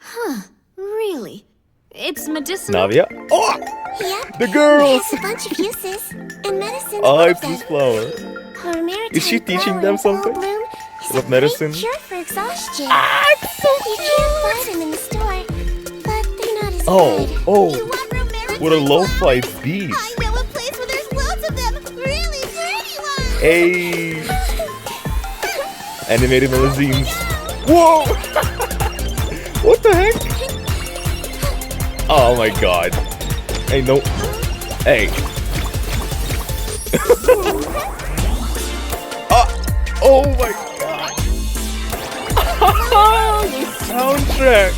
Huh, really? It's medicinal? Navia? Oh! Yep. The girls! It has a bunch of uses, and medicine's Oh, one it's of them. this flower. Her maritime Is she teaching flower them in full something? bloom is About a medicine? great cure for exhaustion. Ah, it's so You can't buy them in the store, but they're not as Oh, good. oh. You want romantic What a lo-fi flowers? beat. I know a place where there's lots of them. Really pretty ones. Hey! Animated magazines. Whoa! What the heck? Oh my god. Hey, no. Hey. Oh my god. The soundtrack.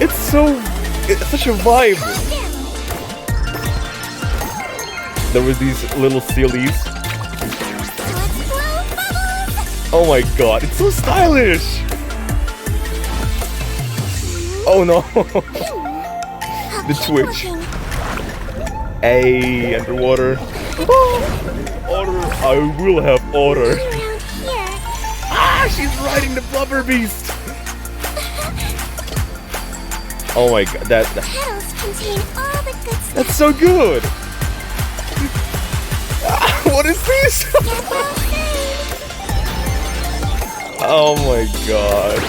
It's such a vibe. There was these little sillies. Oh my god, it's so stylish. Oh no. The twitch. Hey, underwater. Otter. I will have otter. Ah, she's riding the blubber beast. Oh my god, Petals contain all the good stuff. that's so good. Ah, what is this? Oh my god.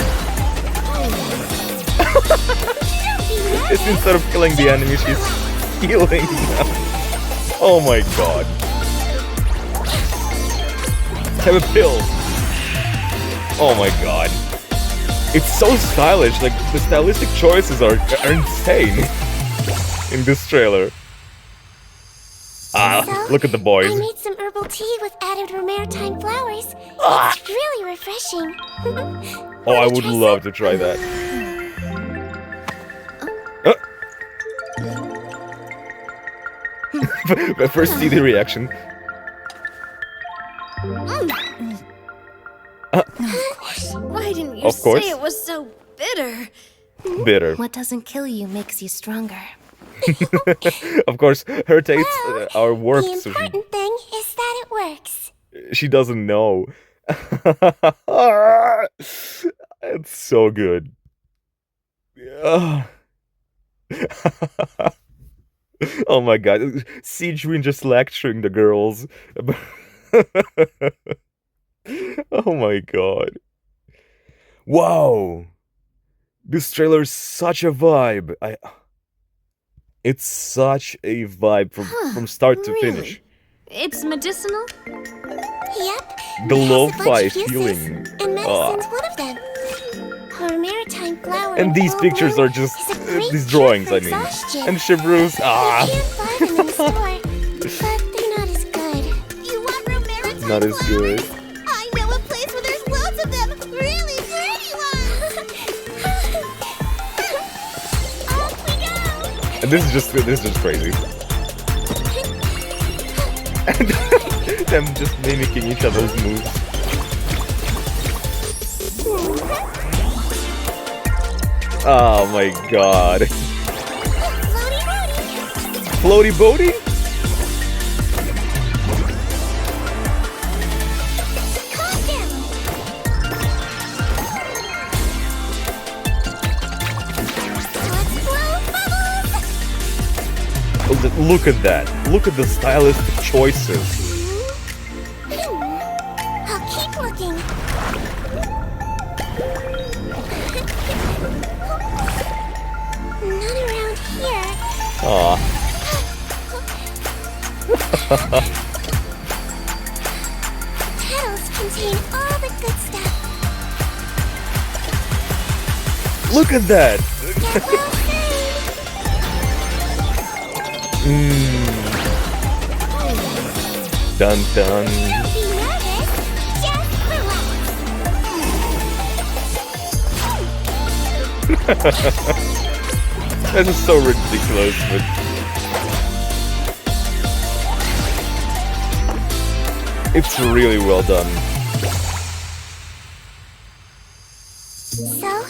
It's instead of killing the enemy, she's healing them. Oh my god. Have a pill. Oh my god. It's so stylish, like the stylistic choices are insane in this trailer. Ah, So, look at the boys. I made some herbal tea with added maritime flowers. Ah. It's really refreshing. Oh, I would love to try that. But first see the reaction. Why didn't you Of course. say it was so bitter? Bitter. What doesn't kill you makes you stronger. Of course, her tastes are The warped, so important thing is that it works. she doesn't know. It's so good. Oh my god, Sigewinne just lecturing the girls. Oh my god. Wow. This trailer is such a vibe. It's such a vibe from start to Really? finish. It's medicinal? Yep. The it has a lo-fi bunch of uses, feeling. and medicine's one of them. Her maritime flower And in these full pictures bloom are just is a great these cure drawings, for I mean. exhaustion. And Chevreuse. You Ah, can't buy them in the store, but they're not as good. You want maritime not as good. I know a place where there's lots of them. Really pretty ones. Off we go. And this is just crazy. And them just mimicking each other's moves. Oh my god. Floaty roaty. Floaty boating? Calm down. Let's blow bubbles. Oh, look at that. Look at the stylistic choices. I'll keep looking. None around here. Aw. Petals contain all the good stuff. Look at that. Get well soon. Dun dun. Be nervous. Just relax. That is so ridiculous, but it's really well done. So,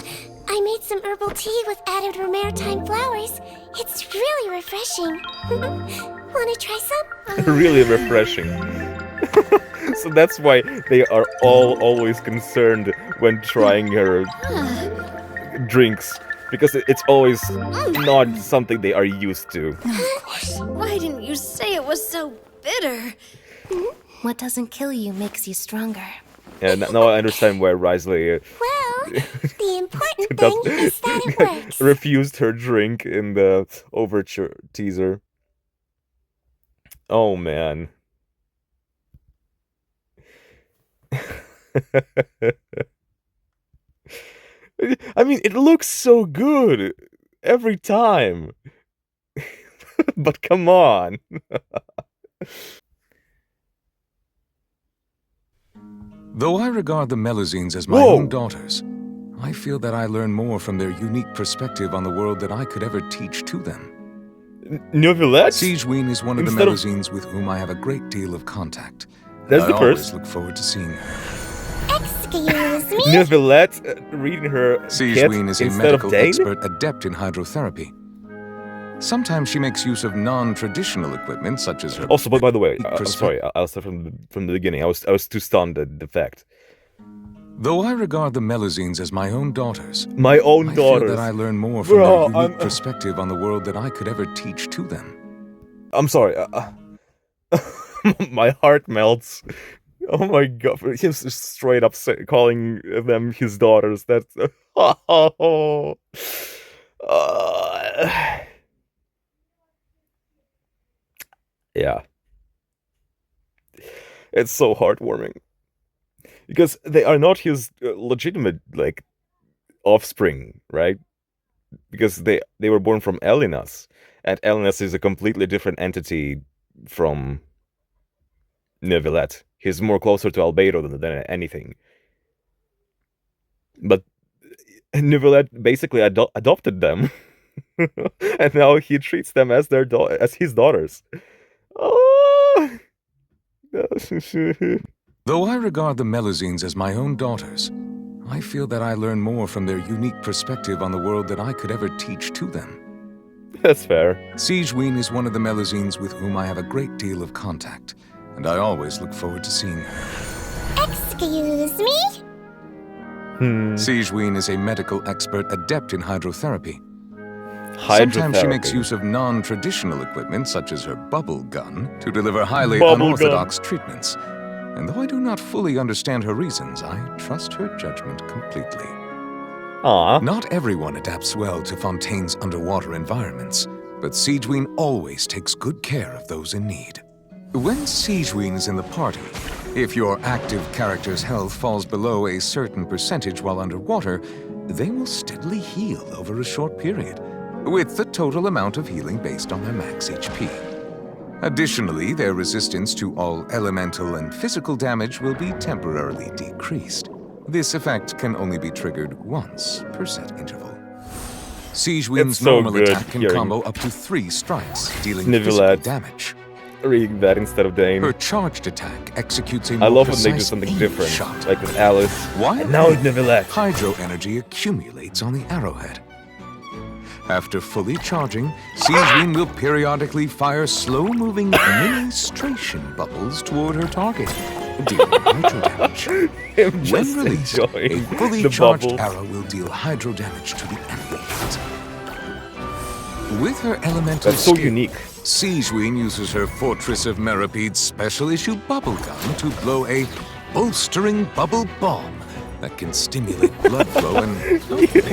I made some herbal tea with added maritime flowers. It's really refreshing. Wanna try some? Really refreshing. So that's why they are all always concerned when trying her drinks. Because it's always not something they are used to. Why didn't you say it was so bitter? What doesn't kill you makes you stronger. And now I understand why Risley Well, the important thing is that it works. refused her drink in the overture teaser. Oh man. I mean, it looks so good every time. But come on. Though I regard the Melusines as my Whoa. own daughters, I feel that I learn more from their unique perspective on the world than I could ever teach to them. Neuvillette? Sigewinne is one of the Instead of- Melusines with whom I have a great deal of contact. That's I the always first. look forward to seeing her. Excuse me? Neuvillette reading her kit Sigewinne is a instead of medical Dane? expert adept in hydrotherapy. Sometimes she makes use of non-traditional equipment, such as her... Also, but by the way, I'm Perspective. sorry, I'll start from the beginning. I was too stunned at the fact. Though I regard the Melusines as my own daughters, My own I feel daughters. that I learn more from Bro, their unique I'm- perspective on the world than I could ever teach to them. I'm sorry. My heart melts. Oh my god, he's just straight up calling them his daughters. That's yeah. It's so heartwarming because they are not his legitimate like offspring, right? Because they were born from Elinas, and Elinas is a completely different entity from Neuvillette. He's more closer to Albedo than anything. But Neuvillette basically adopted them, and now he treats them as as his daughters. Oh. Though I regard the Melusines as my own daughters, I feel that I learn more from their unique perspective on the world than I could ever teach to them. That's fair. Sigewinne is one of the Melusines with whom I have a great deal of contact, and I always look forward to seeing her. Excuse me? Sigewinne is a medical expert adept in hydrotherapy. Sometimes she makes Hydrotherapy. use of non-traditional equipment, such as her bubble gun, to deliver highly Bubble unorthodox treatments. And though I do not fully understand her reasons, I trust her judgment completely. Aw. Not everyone adapts well to Fontaine's underwater environments, but Sigewinne always takes good care of those in need. When Sigewinne is in the party, if your active character's health falls below a certain percentage while underwater, they will steadily heal over a short period, with the total amount of healing based on their max HP. Additionally, their resistance to all elemental and physical damage will be temporarily decreased. This effect can only be triggered once per set interval. Sigewinne's It's so normal good attack can hearing combo up to 3 strikes, dealing Neuvillette. physical damage. Reading that instead of Dane. Her charged attack executes a I more love when they do precise something aim different, shot. like with Alice. While And now with aimed, Neuvillette. hydro energy accumulates on the arrowhead. After fully charging, Sigewinne will periodically fire slow-moving ministration bubbles toward her target, dealing hydro damage. I'm When just released, a enjoying fully the charged bubbles. arrow will deal hydro damage to the enemy unit. With her elemental That's so skill, unique. Sigewinne uses her Fortress of Merapede's special issue bubble gun to blow a bolstering bubble bomb that can stimulate blood flow and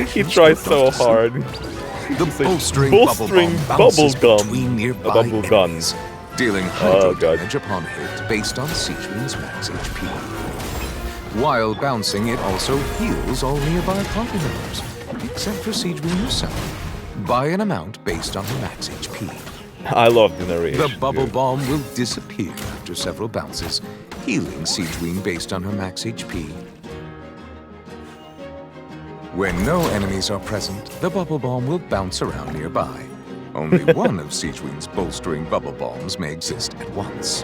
He tries so hard. The It's like bolstering bolstering bubble bomb bounces bubble gum. between nearby A bubble gun. enemies, dealing hydro Oh, God. damage upon hit based on Sigewinne's max HP. While bouncing, it also heals all nearby party members, except for Sigewinne herself, by an amount based on her max HP. I love the narration. The bubble dude. bomb will disappear after several bounces, healing Sigewinne based on her max HP. When no enemies are present, the bubble bomb will bounce around nearby. Only one of Sigewinne's bolstering bubble bombs may exist at once.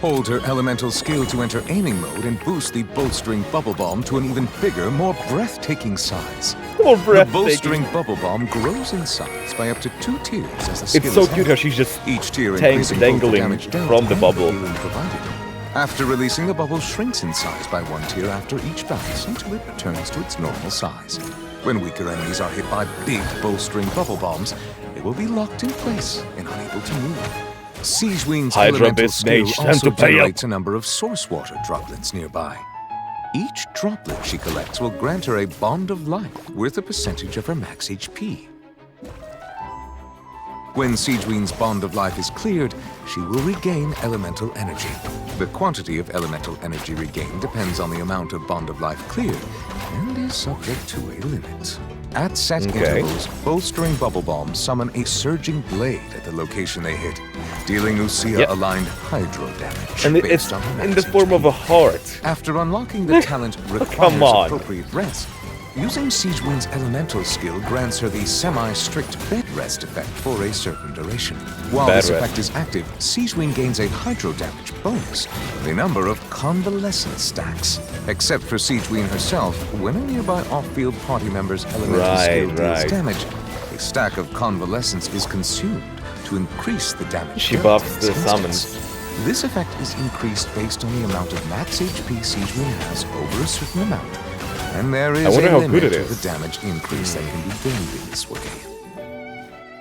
Hold her elemental skill to enter aiming mode and boost the bolstering bubble bomb to an even bigger, more breathtaking size. More The breathtaking. bolstering bubble bomb grows in size by up to 2 tiers as the skill It's so is cute held. how she's just Each tier increasing both the dangling damage dealt from the and bubble. healing provided. After releasing, the bubble shrinks in size by 1 tier after each bounce until it returns to its normal size. When weaker enemies are hit by big, bolstering bubble bombs, they will be locked in place and unable to move. Sigewinne's Hydra elemental Beast skill Mage, time also to pay up. generates a number of source water droplets nearby. Each droplet she collects will grant her a bond of life worth a percentage of her max HP. When Sigewinne's bond of life is cleared, she will regain elemental energy. The quantity of elemental energy regained depends on the amount of bond of life cleared and is subject to a limit. At set intervals, bolstering bubble bombs summon a surging blade at the location they hit, dealing Lucia-aligned hydro damage And it's based on her in max the form HP. of a heart. After unlocking the talent requires Come on. appropriate rest, using Sigewinne's elemental skill grants her the semi-strict bed rest effect for a certain duration. While Bed this rest. effect is active, Sigewinne gains a hydro damage bonus with a number of convalescent stacks. Except for Sigewinne herself, when a nearby off-field party member's elemental skill deals damage, a stack of convalescence is consumed to increase the damage. She dealt buffs in the this summons. instance. This effect is increased based on the amount of max HP Sigewinne has over a certain amount. And there is wonder a how limit good it to is. the damage increase that can be gained in this way.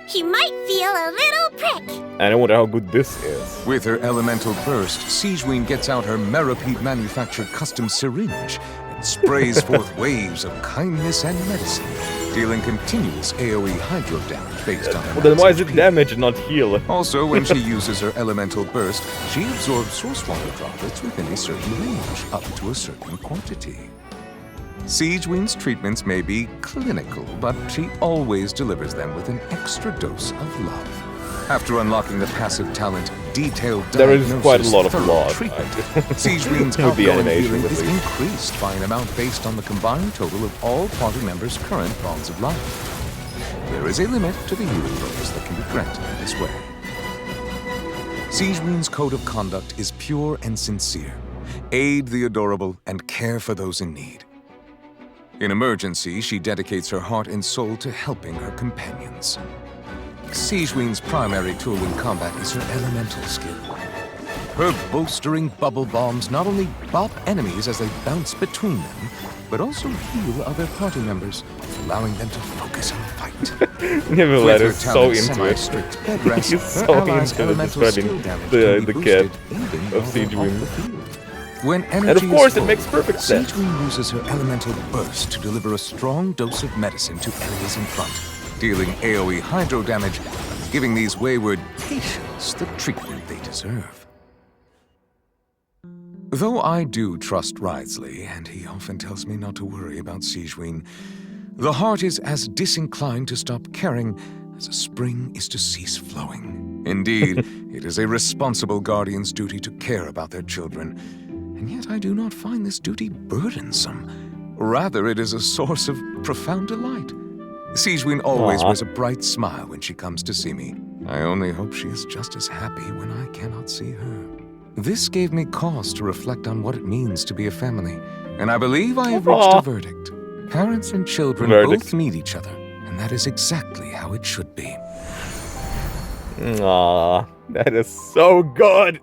He might feel a little prick. And I wonder how good this is. With her elemental burst, Sigewinne gets out her Meripede-manufactured custom syringe and sprays forth waves of kindness and medicine, dealing continuous AoE hydro damage based on her Well, then max why is it HP. damage and not heal? Also, when she uses her elemental burst, she absorbs source water droplets within a certain range, up to a certain quantity. Sigewinne's treatments may be clinical, but she always delivers them with an extra dose of love. After unlocking the passive talent, Detailed There is Diagnosis, quite a lot of Thorough lore. Treatment, Sigewinne's With the outgoing animation, healing at is least. increased by an amount based on the combined total of all party members' current bonds of life. There is a limit to the healing bonus that can be granted in this way. Sigewinne's code of conduct is pure and sincere. Aid the adorable and care for those in need. In emergency, she dedicates her heart and soul to helping her companions. Sigewinne's primary tool in combat is her elemental skill. Her bolstering bubble bombs not only bop enemies as they bounce between them, but also heal other party members, allowing them to focus on the fight. Nivelette With is her so talent into it. semi-strict bed rest, He's her so allies' into elemental describing skill damage the can be cat boosted even of while they're off Sigewinne. the field. When energy And of course, is it full, makes perfect sense. Sigewinne uses her elemental burst to deliver a strong dose of medicine to enemies in front, dealing AoE hydro damage, giving these wayward patients the treatment they deserve. Though I do trust Wriothesley, and he often tells me not to worry about Sigewinne, the heart is as disinclined to stop caring as a spring is to cease flowing. Indeed, it is a responsible guardian's duty to care about their children, and yet I do not find this duty burdensome. Rather, it is a source of profound delight. Sigewinne always wears a bright smile when she comes to see me. I only hope she is just as happy when I cannot see her. This gave me cause to reflect on what it means to be a family, and I believe I have reached a verdict. Parents and children both need each other, and that is exactly how it should be. Aww, that is so good.